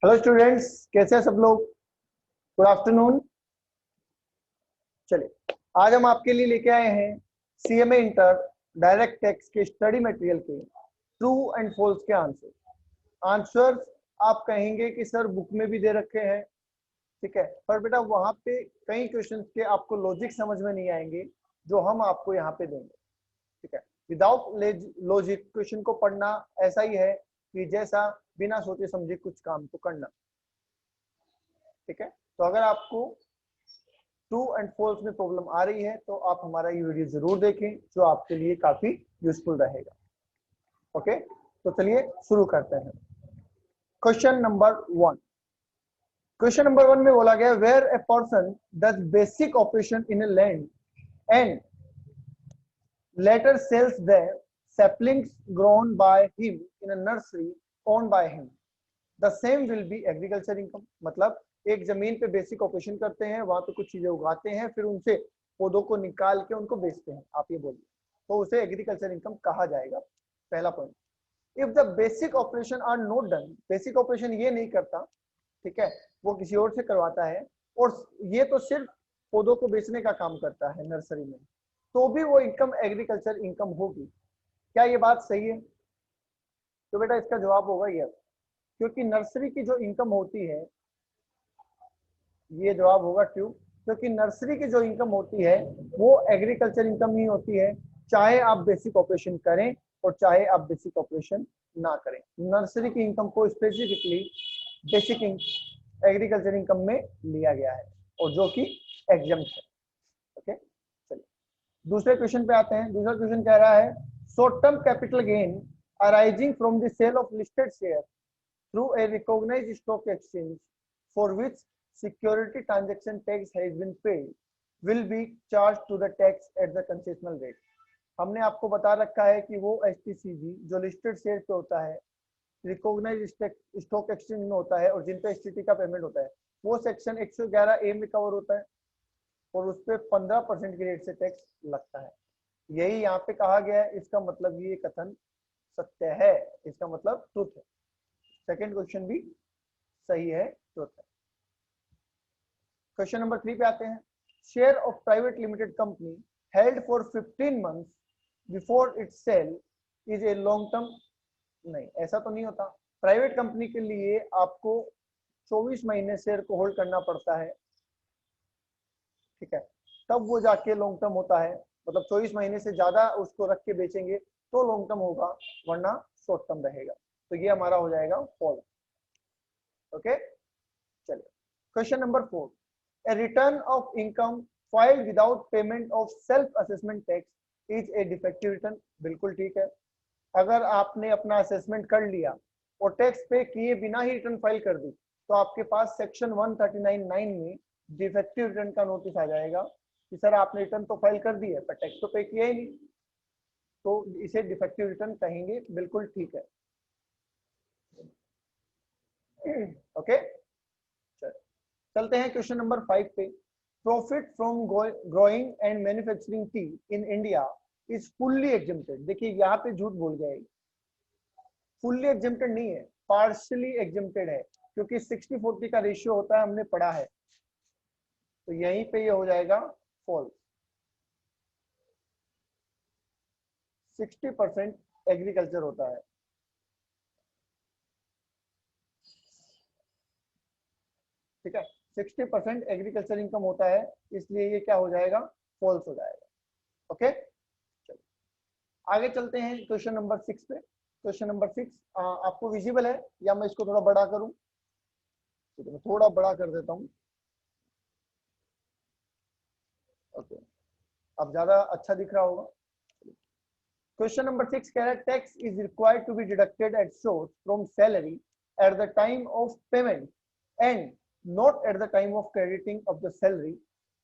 Hello students, कैसे हैं सब लोग। Good afternoon. चलिए, आज हम आपके लिए लेके आए हैं सीएमए इंटर डायरेक्ट टैक्स के स्टडी मटेरियल के ट्रू एंड फॉल्स के आंसर्स आप कहेंगे कि सर बुक में भी दे रखे हैं, ठीक है, पर बेटा वहां पे कई क्वेश्चंस के आपको लॉजिक समझ में नहीं आएंगे जो हम आपको यहाँ पे देंगे, ठीक है। विदाउट लॉजिक क्वेश्चन को पढ़ना ऐसा ही है कि जैसा बिना सोचे समझे कुछ काम को करना, ठीक है। तो अगर आपको ट्रू एंड फॉल्स में प्रॉब्लम आ रही है तो आप हमारा ये वीडियो जरूर देखें, जो आपके लिए काफी यूजफुल रहेगा। ओके, तो चलिए शुरू करते हैं। Question number 1। क्वेश्चन नंबर 1 में बोला गया, where a person does basic operation in a land and later sells the saplings grown by him in a nursery owned by him, the same will be agriculture income। मतलब एक जमीन पे basic operation करते हैं, वहां पे कुछ चीजें उगाते हैं, फिर उनसे पौधों को निकाल के उनको बेचते हैं, आप ये बोलिए, तो उसे एग्रीकल्चर इनकम कहा जाएगा। पहला point, if the basic operation are not done, basic operation ये नहीं करता, ठीक है, वो किसी और से करवाता है, और ये तो सिर्फ पौधों को बेचने का काम करता है नर्सरी में, तो भी वो इनकम एग्रीकल्चर इनकम होगी। क्या ये बात सही है? तो बेटा इसका जवाब होगा यस, क्योंकि नर्सरी की जो इनकम होती है, ये जवाब होगा ट्रू, क्योंकि नर्सरी की जो इनकम होती है वो एग्रीकल्चर इनकम ही होती है, चाहे आप बेसिक ऑपरेशन करें और चाहे आप बेसिक ऑपरेशन ना करें। नर्सरी की इनकम को स्पेसिफिकली बेसिक एग्रीकल्चर इनकम में लिया गया है, और जो कि एग्जम्प्ट है। ओके, चलिए दूसरे क्वेश्चन पे आते हैं। दूसरा क्वेश्चन कह रहा है, short term capital gain arising from the sale of listed share through a recognized stock exchange for which security transaction tax has been paid will be charged to the tax at the concessional rate। हमने आपको बता रखा है कि वो STCG जो listed share पे होता है, रिकॉग्नाइज स्टॉक एक्सचेंज में होता है, और जिन पे एसटीटी का पेमेंट होता है, वो सेक्शन 111A में कवर होता है, और उस पर 15% की रेट से टैक्स लगता है। यही यहाँ पे कहा गया है, इसका मतलब ये कथन सत्य है, इसका मतलब ट्रुथ है। सेकेंड क्वेश्चन भी सही है, ट्रुथ है। क्वेश्चन नंबर 3 पे आते हैं। Share of private limited company held for 15 months before it sale is a long term. नहीं, ऐसा तो नहीं होता। प्राइवेट कंपनी के लिए आपको 24 महीने शेयर को होल्ड करना पड़ता है, ठीक है, तब वो जाके लॉन्ग टर्म होता है। मतलब 24 महीने से ज्यादा उसको रख के बेचेंगे तो लॉन्ग टर्म होगा, वरना शॉर्ट टर्म रहेगा। तो ये हमारा हो जाएगा फॉल्स। ओके, चलिए question number 4। A return of income filed without payment of self assessment tax is a defective return। बिल्कुल ठीक है, अगर आपने अपना असेसमेंट कर लिया और टैक्स पे किए बिना ही रिटर्न फाइल कर दी, तो आपके पास सेक्शन 139(9) में डिफेक्टिव रिटर्न का नोटिस आ जाएगा कि सर आपने रिटर्न तो फाइल कर दी है पर टैक्स तो पे किया ही नहीं, तो इसे डिफेक्टिव रिटर्न कहेंगे। बिल्कुल ठीक है। ओके, चलते हैं क्वेश्चन नंबर 5 पे। Profit from growing and manufacturing T in India is fully exempted. देखिए यहाँ पे झूठ बोल गया है, फुल्ली एग्जेम्प्टेड नहीं है, पार्शियली एग्जेम्प्टेड है, क्योंकि 60-40 का रेशियो होता है, हमने पढ़ा है। तो यहीं पे ये हो जाएगा फॉल्स। 60% एग्रीकल्चर होता है, ठीक है, 60% एग्रीकल्चर इनकम होता है, इसलिए ये क्या हो जाएगा, फॉल्स हो जाएगा। ओके, चलिए आगे चलते हैं क्वेश्चन नंबर 6 पे। क्वेश्चन नंबर 6 आपको विजिबल है या मैं इसको थोड़ा बड़ा करूं? ठीक है, मैं थोड़ा बड़ा कर देता हूं। ओके, अब ज्यादा अच्छा दिख रहा होगा। क्वेश्चन नंबर 6 कह रहा है, tax is required to be deducted at source from salary at the time of payment and not at the time of crediting of the salary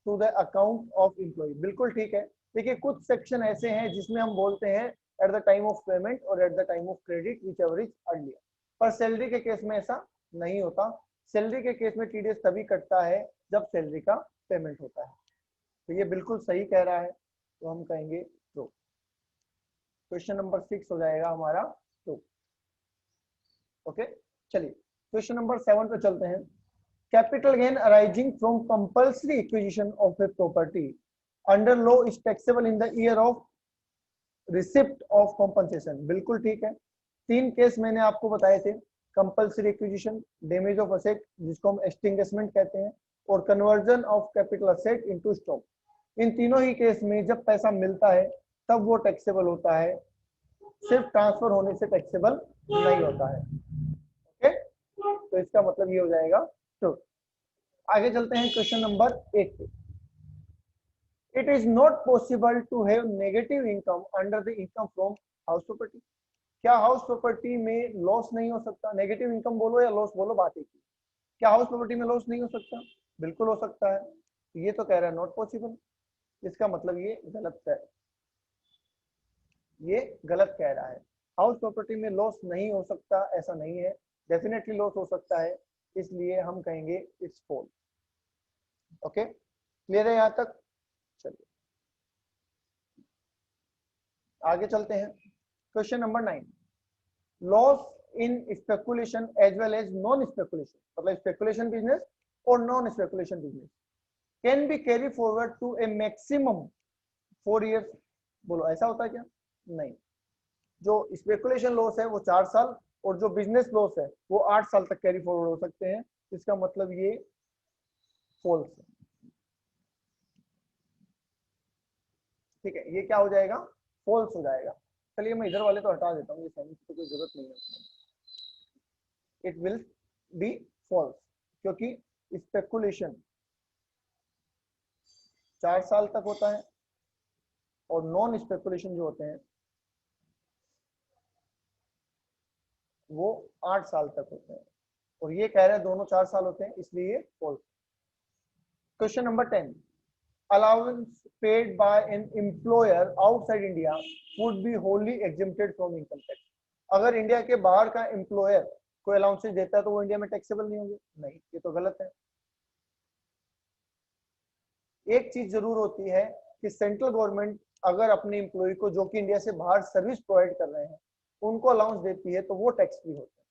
to the account of employ. बिल्कुल ठीक है। देखिए कुछ section ऐसे हैं जिसमें हम बोलते हैं at the time of payment और at the time of credit, whichever is earlier, पर सैलरी के केस में ऐसा नहीं होता। सैलरी के केस में टीडीएस तभी कटता है जब सैलरी का पेमेंट होता है। तो ये बिल्कुल सही कह रहा है, तो हम कहेंगे ट्रू। क्वेश्चन नंबर 6 हो जाएगा हमारा ट्रू। ओके, चलिए क्वेश्चन नंबर 7 पे चलते हैं। Capital gain arising from compulsory acquisition of a property under law is taxable in the year of receipt of compensation. बिल्कुल ठीक है। 3 केस मैंने आपको बताए थे, compulsory acquisition, damage of asset जिसको हम एक्सटिंग्विशमेंट कहते हैं, और conversion of capital asset into stock. इन तीनों ही केस में जब पैसा मिलता है तब वो टैक्सेबल होता है, सिर्फ ट्रांसफर होने से टैक्सेबल नहीं होता है। ओके, तो इसका मतलब ये हो जाएगा ट्रू। आगे चलते हैं क्वेश्चन नंबर 8 पे। It is not possible to have negative income under the income from house property. क्या हाउस प्रॉपर्टी में लॉस नहीं हो सकता? नेगेटिव इनकम बोलो या लॉस बोलो, बात एक ही। क्या हाउस प्रॉपर्टी में लॉस नहीं हो सकता? बिल्कुल हो सकता है। ये तो कह रहा है नॉट पॉसिबल, इसका मतलब ये गलत है, ये गलत कह रहा है। हाउस प्रॉपर्टी में लॉस नहीं हो सकता ऐसा नहीं है, डेफिनेटली लॉस हो सकता है, इसलिए हम कहेंगे इट्स फॉल्स। ओके, क्लियर है यहाँ तक? चलिए आगे चलते हैं। Question number 9, loss in speculation as well as non speculation, मतलब स्पेकुलेशन बिजनेस और non speculation business can be carry forward to a maximum 4 years। बोलो ऐसा होता है क्या? नहीं, जो स्पेकुलेशन लॉस है वो 4 साल, और जो बिजनेस लॉस है वो 8 साल तक कैरी फॉरवर्ड हो सकते हैं। इसका मतलब ये फॉल्स है। ठीक है, ये क्या हो जाएगा? फॉल्स हो जाएगा। चलिए मैं इधर वाले तो हटा देता हूँ, ये साइंस की कोई जरूरत नहीं है। इट विल बी फॉल्स, क्योंकि स्पेकुलेशन 4 साल तक होता है और नॉन स्पेकुलेशन जो होते हैं वो 8 साल तक होते हैं, और ये कह रहे हैं दोनों 4 साल होते हैं, इसलिए false. Question number 10, allowance paid by an employer outside India would be wholly exempted from income tax। अगर इंडिया के बाहर का एम्प्लॉयर कोई अलाउंसेस देता है तो वो इंडिया में टैक्सेबल नहीं होंगे? नहीं, ये तो गलत है। एक चीज जरूर होती है कि सेंट्रल गवर्नमेंट अगर अपने एम्प्लॉय को जो कि इंडिया से बाहर सर्विस प्रोवाइड कर रहे हैं उनको अलाउंस देती है तो वो टैक्स फ्री होता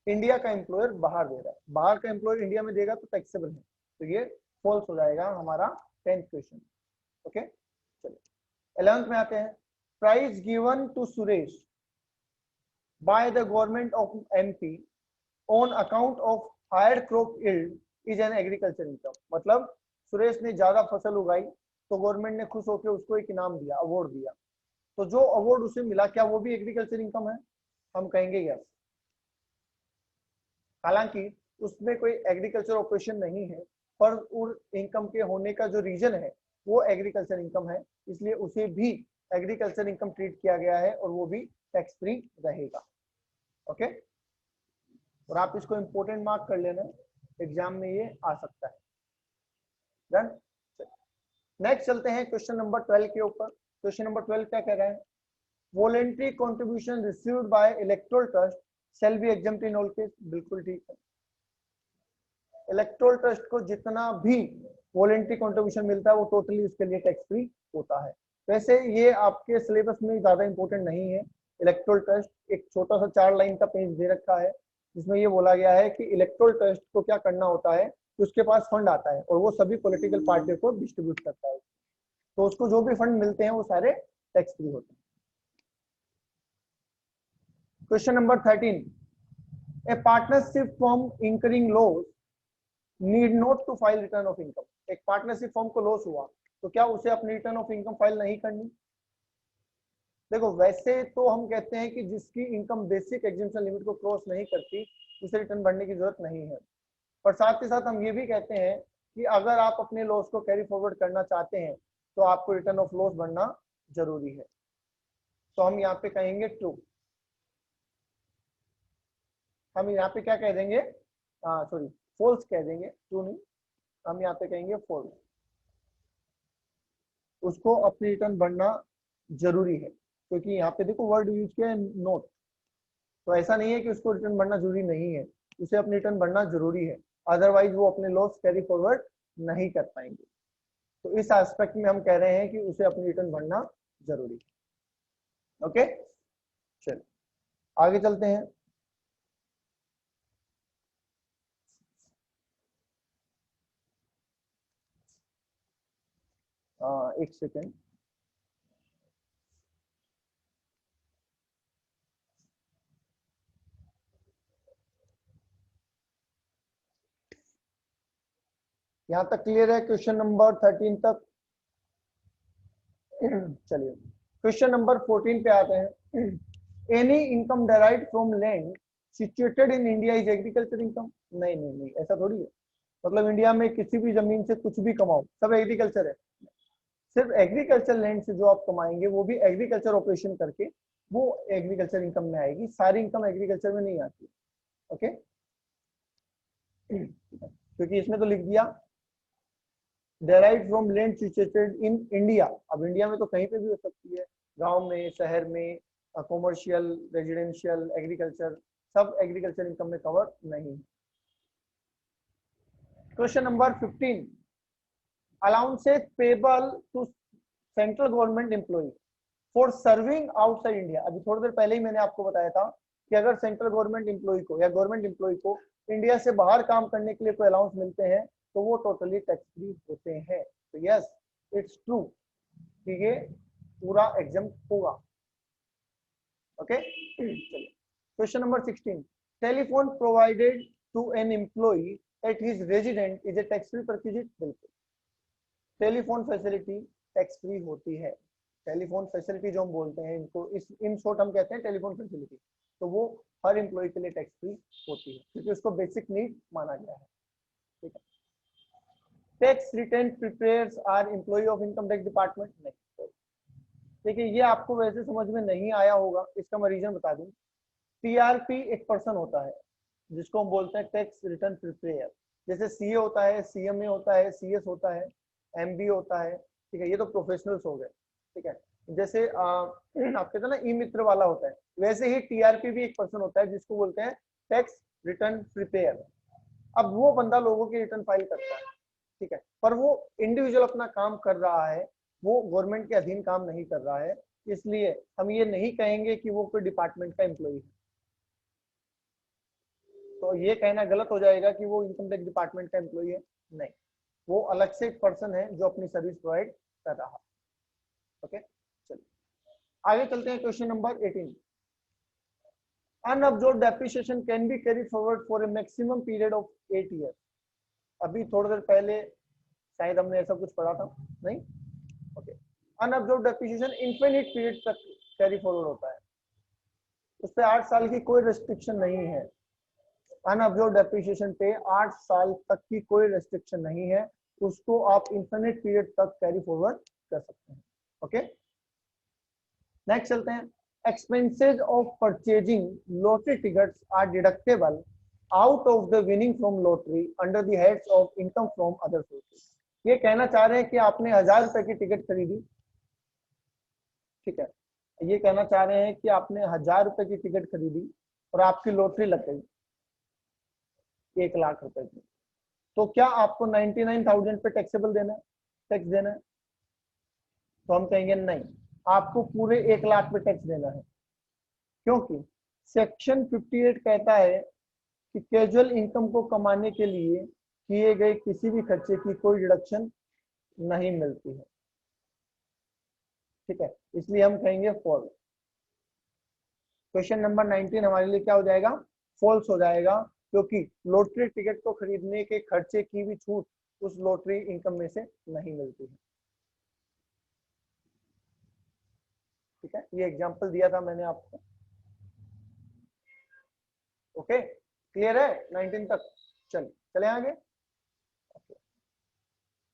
है। इंडिया का एम्प्लॉयर बाहर दे रहा है, बाहर का एम्प्लॉयर इंडिया में देगा तो टैक्सेबल है, तो ये फॉल्स हो जाएगा हमारा 10th क्वेश्चन। ओके, चलिए 11th में आते हैं। Prize given to Suresh by the government of MP on account of higher crop yield is an agriculture income. मतलब सुरेश ने ज्यादा फसल उगाई तो गवर्नमेंट ने खुश होकर उसको एक इनाम दिया, अवार्ड दिया, तो जो अवार्ड उसे मिला क्या वो भी एग्रीकल्चर इनकम है? हम कहेंगे यस। हालांकि उसमें कोई एग्रीकल्चर ऑपरेशन नहीं है, पर उस इनकम के होने का जो रीजन है वो एग्रीकल्चर इनकम है, इसलिए उसे भी एग्रीकल्चर इनकम ट्रीट किया गया है और वो भी टैक्स फ्री रहेगा। ओके, और आप इसको इंपोर्टेंट मार्क कर लेना, एग्जाम में ये आ सकता है। डन। नेक्स्ट चलते हैं क्वेश्चन नंबर 12 के ऊपर। क्वेश्चन नंबर 12 क्या कह रहा है? Voluntary contribution received by electoral trust shall be exempt in all case. बिल्कुल ठीक है, इलेक्टोरल ट्रस्ट को जितना भी वॉलेंट्री कंट्रीब्यूशन मिलता है वो टोटली उसके लिए टैक्स फ्री होता है। वैसे ये आपके सिलेबस में ज्यादा इंपॉर्टेंट नहीं है। इलेक्टोरल ट्रस्ट एक छोटा सा 4 लाइन का पेज दे रखा है जिसमें ये बोला गया है कि इलेक्टोरल ट्रस्ट को क्या करना होता है कि उसके पास फंड आता है और वो सभी पॉलिटिकल पार्टियों को डिस्ट्रीब्यूट करता है, तो उसको जो भी फंड मिलते हैं वो सारे टैक्स फ्री होते हैं। Question number 13, a partnership firm incurring loss need not to file return of income. एक पार्टनरशिप फॉर्म को लॉस हुआ तो क्या उसे अपनी रिटर्न ऑफ इनकम फाइल नहीं करनी? देखो वैसे तो हम कहते हैं कि जिसकी इनकम बेसिक एग्जेम्पशन लिमिट को क्रॉस नहीं करती उसे रिटर्न भरने की जरूरत नहीं है, पर साथ के साथ हम ये भी कहते हैं कि अगर आप अपने लॉस को कैरी फॉरवर्ड करना चाहते हैं तो आपको रिटर्न ऑफ लॉस भरना जरूरी है, तो हम यहाँ पे कहेंगे ट्रू। हम यहाँ पे क्या कह देंगे? सॉरी, फॉल्स कह देंगे, ट्रू नहीं, हम यहाँ पे कहेंगे फॉल्स। उसको अपनी रिटर्न भरना जरूरी है, क्योंकि यहाँ पे देखो वर्ड यूज किया है नोट, तो ऐसा नहीं है कि उसको रिटर्न भरना जरूरी नहीं है, उसे अपनी रिटर्न भरना जरूरी है, अदरवाइज वो अपने लॉस कैरी फॉरवर्ड नहीं कर पाएंगे। तो इस एस्पेक्ट में हम कह रहे हैं कि उसे अपनी रिटर्न भरना जरूरी है। ओके, चलिए आगे चलते हैं। एक सेकेंड। यहां तक क्लियर है क्वेश्चन नंबर 13 तक? चलिए क्वेश्चन नंबर 14 पे आते हैं। Any income derived from land situated in India is agriculture income. नहीं नहीं नहीं, ऐसा थोड़ी है। मतलब इंडिया में किसी भी जमीन से कुछ भी कमाओ, सब एग्रीकल्चर है। सिर्फ एग्रीकल्चर लैंड से जो आप कमाएंगे वो भी एग्रीकल्चर ऑपरेशन करके, वो एग्रीकल्चर इनकम में आएगी। सारी इनकम एग्रीकल्चर में नहीं आती। ओके, क्योंकि इसमें तो लिख दिया derive from land situated in India. अब इंडिया में तो कहीं पे भी हो सकती है, गांव में, शहर में, कॉमर्शियल, रेजिडेंशियल, एग्रीकल्चर, सब एग्रीकल्चर इनकम में कवर नहीं। Question number 15, allowances payable to central government employee for serving outside India. अभी थोड़ी देर पहले ही मैंने आपको बताया था कि अगर सेंट्रल गवर्नमेंट एम्प्लॉई को या गवर्नमेंट एम्प्लॉई को इंडिया से बाहर काम करने के लिए कोई अलाउंस मिलते हैं तो वो टोटली टैक्स फ्री होते हैं। तो यस, इट्स ट्रू कि ये पूरा एग्जाम होगा। ओके, चलिए question number 16, telephone provided to an employee at his resident is a tax free perquisite. बिल्कुल, टेलीफोन फैसिलिटी टैक्स फ्री होती है। टेलीफोन फैसिलिटी जो हम बोलते हैं, इनको इस इन शॉर्ट हम कहते हैं टेलीफोन फैसिलिटी, तो वो हर एम्प्लॉय के लिए टैक्स फ्री होती है क्योंकि उसको बेसिक नीड माना गया है। ठीक है, tax return preparers are employ of income tax department. नहीं, देखिए ये आपको वैसे समझ में नहीं आया होगा, इसका मैं रीजन बता दूं। टीआरपी एक पर्सन होता है जिसको हम बोलते हैं टैक्स रिटर्न प्रिपेयर। जैसे सीए होता है, सीएमए होता है, सीएस होता है, एमबी होता है। ठीक है, ये तो प्रोफेशनल्स हो गए। ठीक है, जैसे आप कहते हैं ना ई मित्र वाला होता है, वैसे ही टीआरपी भी एक पर्सन होता है जिसको बोलते हैं टैक्स रिटर्न प्रिपेयर। अब वो बंदा लोगों की रिटर्न फाइल करता है। ठीक है, पर वो इंडिविजुअल अपना काम कर रहा है, वो गवर्नमेंट के अधीन काम नहीं कर रहा है, इसलिए हम ये नहीं कहेंगे कि वो कोई डिपार्टमेंट का एम्प्लॉय है। तो ये कहना गलत हो जाएगा कि वो इनकम टैक्स डिपार्टमेंट का एम्प्लॉय है। नहीं, वो अलग से एक पर्सन है जो अपनी सर्विस प्रोवाइड कर रहा है। ओके, चलिए आगे चलते हैं। Question number 18, unabsorbed depreciation can be carry forward for a maximum period of 8 year. अभी थोड़ी देर पहले शायद हमने ऐसा कुछ पढ़ा था, नहीं? ओके, अनअब्जॉर्ब्ड डेप्रिसिएशन इनफिनिट पीरियड तक कैरी फॉरवर्ड होता है, उस पे 8 साल की कोई रेस्ट्रिक्शन नहीं है। अनअब्जॉर्ब्ड डेप्रिसिएशन पे 8 साल तक की कोई रेस्ट्रिक्शन नहीं है, उसको आप इनफिनिट पीरियड तक कैरी फॉरवर्ड कर सकते हैं। ओके, नेक्स्ट चलते हैं। Expenses of purchasing lottery tickets are deductible out of the winning from lottery under the heads of income from other sources. ये कहना चाह रहे हैं कि आपने 1000 रुपए की टिकट खरीदी। ठीक है, ये कहना चाह रहे हैं कि आपने 1000 रुपए की टिकट खरीदी और आपकी लॉटरी लग गई 1 लाख रुपए की, तो क्या आपको 99,000 पे टैक्सेबल देना है, टैक्स देना है? तो हम कहेंगे नहीं, आपको पूरे 1 लाख पे टैक्स देना है, क्योंकि सेक्शन 58 कहता है कि कैजुअल इनकम को कमाने के लिए किए गए किसी भी खर्चे की कोई डिडक्शन नहीं मिलती है। ठीक है, इसलिए हम कहेंगे फॉल्स। क्वेश्चन नंबर 19 हमारे लिए क्या हो जाएगा? फॉल्स हो जाएगा, क्योंकि लॉटरी टिकट को खरीदने के खर्चे की भी छूट उस लॉटरी इनकम में से नहीं मिलती है। ठीक है, ये एग्जांपल दिया था मैंने आपको। ओके, क्लियर है 19 तक? चलिए चले आगे।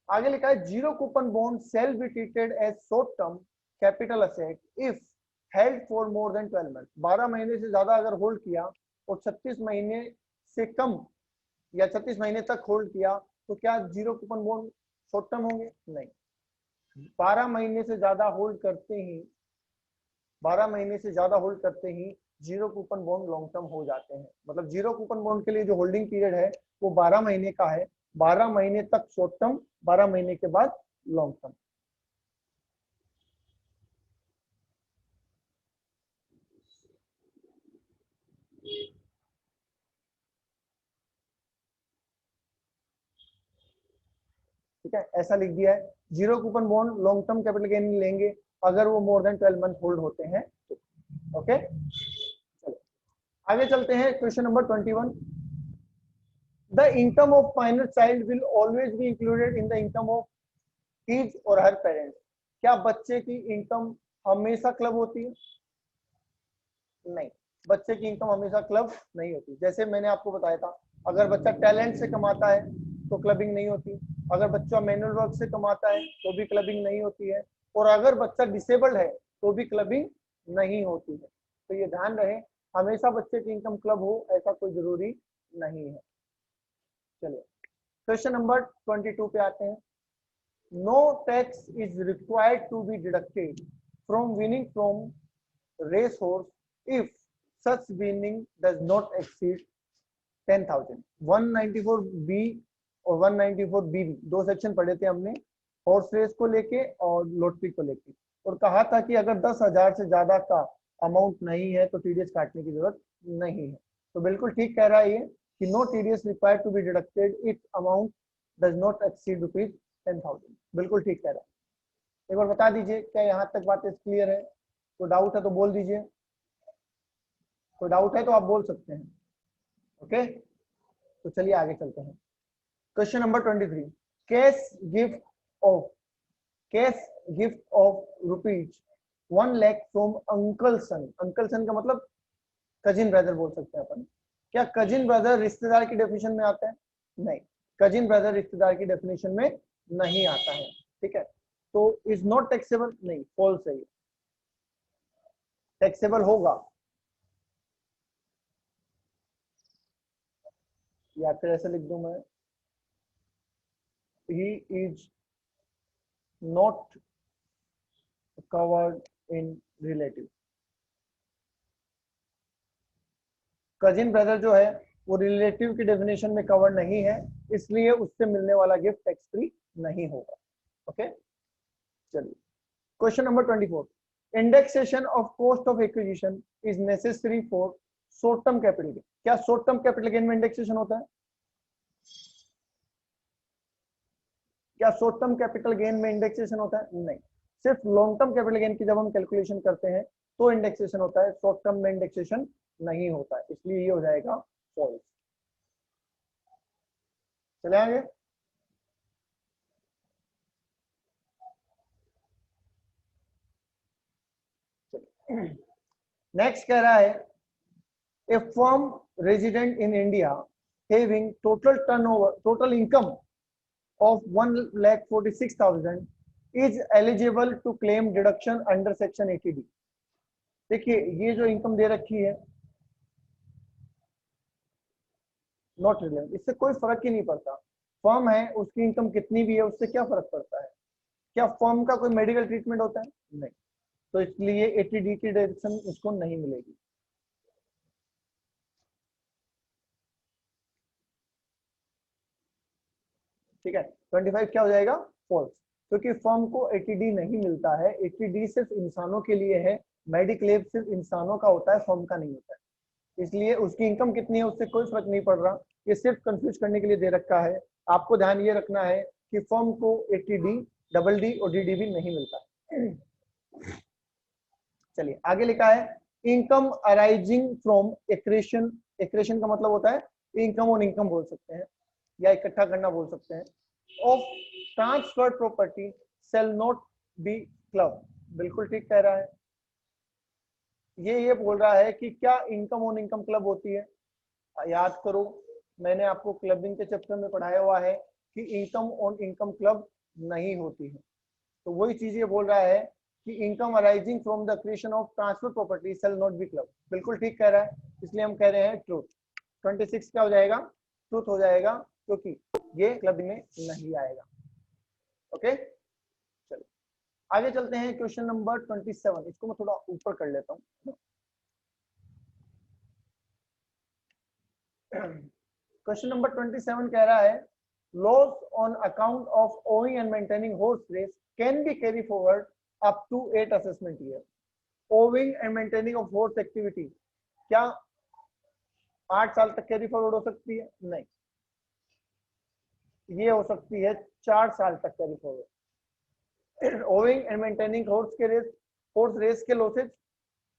आगे लिखा है zero coupon bond sell be treated as short term capital asset if held for more than 12 month. 12 महीने से ज्यादा अगर होल्ड किया और 36 महीने से कम या 36 महीने तक होल्ड किया तो क्या zero coupon bond short term होंगे? नहीं, 12 महीने से ज्यादा होल्ड करते ही 12 महीने से ज्यादा होल्ड करते ही zero coupon bond long term हो जाते हैं। मतलब जीरो कूपन बॉन्ड के लिए जो होल्डिंग पीरियड है वो 12 महीने का है, 12 महीने तक शॉर्ट टर्म, 12 महीने के बाद लॉन्ग टर्म। ठीक है, ऐसा लिख दिया है। Zero coupon bond long term capital gain लेंगे अगर वो मोर देन 12 मंथ होल्ड होते हैं तो। ओके, चलो आगे चलते हैं। Question number 21, the income of minor child will always be included in the income of his और हर पेरेंट्स। क्या बच्चे की इनकम हमेशा क्लब होती है? नहीं, बच्चे की इनकम हमेशा क्लब नहीं होती। जैसे मैंने आपको बताया था, अगर बच्चा टैलेंट से कमाता है तो क्लबिंग नहीं होती, अगर बच्चा मैनुअल वर्क से कमाता है तो भी क्लबिंग नहीं होती है, और अगर बच्चा डिसेबल्ड है तो भी क्लबिंग नहीं होती है। तो ये ध्यान रहे, हमेशा बच्चे की इनकम क्लब हो ऐसा कोई जरूरी नहीं है। चलिए क्वेश्चन नंबर 22 पे आते हैं। No tax is required to be deducted from winning from race horse if such winning does not exceed 10,000। 194B और 194B दो सेक्शन पढ़े थे हमने, हॉर्स रेस को लेके और लॉटरी को लेके, और कहा था कि अगर 10,000 से ज्यादा का अमाउंट नहीं है तो टीडीएस काटने की जरूरत नहीं है। तो बिल्कुल ठीक कह रहा है ये कि no TDS required to be deducted if amount does not exceed rupees 10,000। बिल्कुल ठीक कह रहा है। एक बार बता दीजिए क्या यहाँ तक बातें क्लियर है? तो डाउट है तो बोल दीजिए, कोई डाउट है तो आप बोल सकते हैं। ओके, तो चलिए आगे चलते हैं। Question number 23, cash gift of rupees 1 lakh from uncle son. Uncle son का मतलब कजिन ब्रदर बोल सकते हैं अपन। क्या कजिन ब्रदर रिश्तेदार की डेफिनेशन में आता है? नहीं, कजिन ब्रदर रिश्तेदार की डेफिनेशन में नहीं आता है। ठीक है, तो इज नॉट टैक्सेबल, नहीं, फॉल्स है। टैक्सेबल होगा या फिर ऐसे लिख दूं मैं, he is not covered in relative। Cousin brother जो है वो रिलेटिव की डेफिनेशन में कवर नहीं है, इसलिए उससे मिलने वाला गिफ्ट टैक्स फ्री नहीं होगा। ओके, चलिए question number 24, indexation of cost of acquisition is necessary for short term capital gain. क्या शॉर्ट टर्म कैपिटल गेन में इंडेक्सेशन होता है? क्या शॉर्ट टर्म कैपिटल गेन में इंडेक्सेशन होता है? नहीं, सिर्फ लॉन्ग टर्म कैपिटल गेन की जब हम कैलकुलेशन करते हैं तो इंडेक्सेशन होता है, शॉर्ट टर्म में इंडेक्सेशन नहीं होता है, इसलिए ये हो जाएगा फॉल्स। चले आगे। नेक्स्ट कह रहा है, a firm resident in India having total income of 1,46,000 is eligible to claim deduction under section 80D। देखिए ये जो इनकम दे रखी है नॉट रिलेवेंट, इससे कोई फर्क ही नहीं पड़ता। फर्म है उसकी इनकम कितनी भी है उससे क्या फर्क पड़ता है? क्या फर्म का कोई मेडिकल ट्रीटमेंट होता है? नहीं, तो इसलिए 80D की डिडक्शन इसको नहीं मिलेगी। ठीक है, 25 क्या हो जाएगा? फॉल्स, क्योंकि फर्म को 80D नहीं मिलता है। 80D सिर्फ इंसानों के लिए है, मेडिक्लेम सिर्फ इंसानों का होता है, फर्म का नहीं होता है। इसलिए उसकी इनकम कितनी है उससे कोई फर्क नहीं पड़ रहा, ये सिर्फ कंफ्यूज करने के लिए दे रखा है। आपको ध्यान ये रखना है कि फर्म को 80D, डबल डी और DD भी नहीं मिलता। चलिए आगे लिखा है, income arising from accretion. Accretion का मतलब होता है इनकम और इनकम बोल सकते हैं या इकट्ठा करना बोल सकते हैं। Of transferred property shall not be club. बिल्कुल ठीक कह रहा है, ये बोल रहा है कि क्या इनकम ऑन इनकम क्लब होती है? याद करो, मैंने आपको क्लबिंग के चैप्टर में पढ़ाया हुआ है कि इनकम ऑन इनकम क्लब नहीं होती है। तो वही चीज ये बोल रहा है कि income arising from the creation of transfer property shall not be club. बिल्कुल ठीक कह रहा है, इसलिए हम कह रहे हैं ट्रूथ। 26 क्या हो जाएगा? ट्रूथ हो जाएगा, क्योंकि ये क्लब में नहीं आएगा। ओके, चलिए आगे चलते हैं। क्वेश्चन नंबर 27, इसको मैं थोड़ा ऊपर कर लेता हूँ। क्वेश्चन नंबर 27 कह रहा है, loss on account of owing and maintaining horse race can be carry forward up to 8 assessment year. Owing and maintaining of horse activity क्या 8 साल तक कैरी फॉरवर्ड हो सकती है? नहीं। ये हो सकती है 4 साल तक carry forward. Owing and maintaining horse race के losses,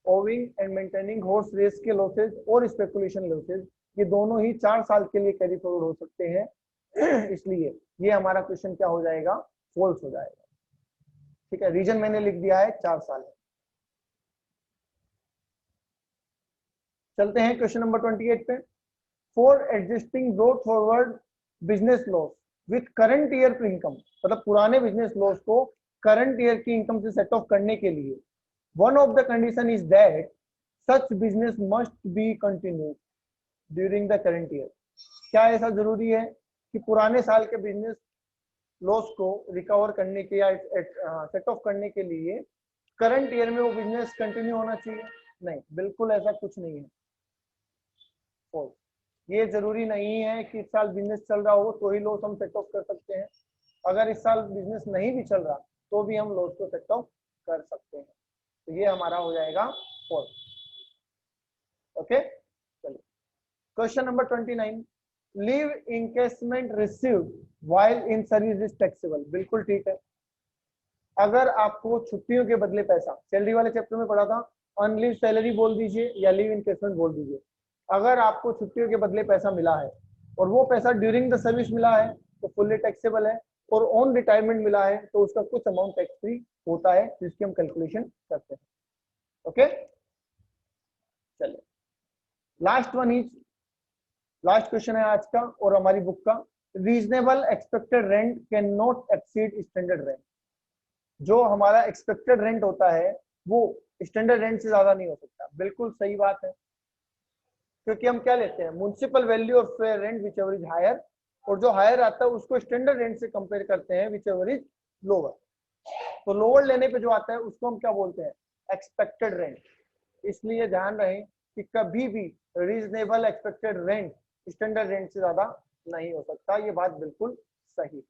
owing and maintaining horse race के लॉसेज और स्पेकुलेशन लॉसेज, ये दोनों ही 4 साल के लिए कैरी फॉरवर्ड हो सकते हैं। इसलिए ये हमारा क्वेश्चन क्या हो जाएगा, फॉल्स हो जाएगा। ठीक है, रीजन मैंने लिख दिया है 4 साल। चलते हैं क्वेश्चन नंबर 28 पे। For adjusting brought forward business loss with current year to income, मतलब पुराने बिजनेस लॉस को करंट ईयर की इनकम से सेट ऑफ करने के लिए one of the condition is that such business must be continued during the current year. क्या ऐसा जरूरी है कि पुराने साल के बिजनेस लॉस को रिकवर करने के या सेट ऑफ करने के लिए करंट ईयर में वो बिजनेस कंटिन्यू होना चाहिए? नहीं, बिल्कुल ऐसा कुछ नहीं है। ये जरूरी नहीं है कि इस साल बिजनेस चल रहा हो तो ही लॉस हम सेट ऑफ कर सकते हैं। अगर इस साल बिजनेस नहीं भी चल रहा तो भी हम लॉस को सेट ऑफ कर सकते हैं। तो ये हमारा हो जाएगा फॉल्स। ओके, चलिए question number 29, leave encasement received while in service is taxable. बिल्कुल ठीक है। अगर आपको छुट्टियों के बदले पैसा, सैलरी वाले चैप्टर में पढ़ा था, अनलीव सैलरी बोल दीजिए या लीव इनकेसमेंट बोल दीजिए, अगर आपको छुट्टियों के बदले पैसा मिला है और वो पैसा ड्यूरिंग द सर्विस मिला है तो फुल्ली टैक्सेबल है, और ऑन रिटायरमेंट मिला है तो उसका कुछ अमाउंट टैक्स फ्री होता है, जिसकी हम कैलकुलेशन करते हैं। ओके, चलिए लास्ट क्वेश्चन है आज का और हमारी बुक का। Reasonable expected rent can not exceed standard rent. जो हमारा एक्सपेक्टेड रेंट होता है वो स्टैंडर्ड रेंट से ज्यादा नहीं हो सकता। बिल्कुल सही बात है, क्योंकि हम क्या लेते हैं, म्युनिसिपल वैल्यू और fair rent whichever is higher, और जो हायर आता है उसको स्टैंडर्ड रेंट से कंपेयर करते हैं विच एवर इज लोअर। तो लोअर लेने पे जो आता है उसको हम क्या बोलते हैं, एक्सपेक्टेड रेंट। इसलिए ध्यान रहे कि कभी भी reasonable expected rent standard rent से ज्यादा नहीं हो सकता। ये बात बिल्कुल सही।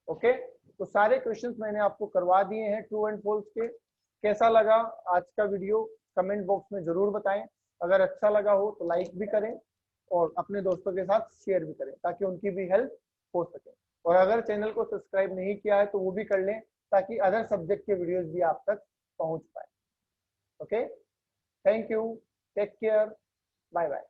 ओके, तो सारे क्वेश्चंस मैंने आपको करवा दिए हैं ट्रू एंड फॉल्स के। कैसा लगा आज का वीडियो कमेंट बॉक्स में जरूर बताएं। अगर अच्छा लगा हो तो लाइक भी करें और अपने दोस्तों के साथ शेयर भी करें ताकि उनकी भी हेल्प हो सके। और अगर चैनल को सब्सक्राइब नहीं किया है तो वो भी कर लें ताकि अदर सब्जेक्ट के वीडियोस भी आप तक पहुंच पाए। Okay, thank you, take care, bye bye.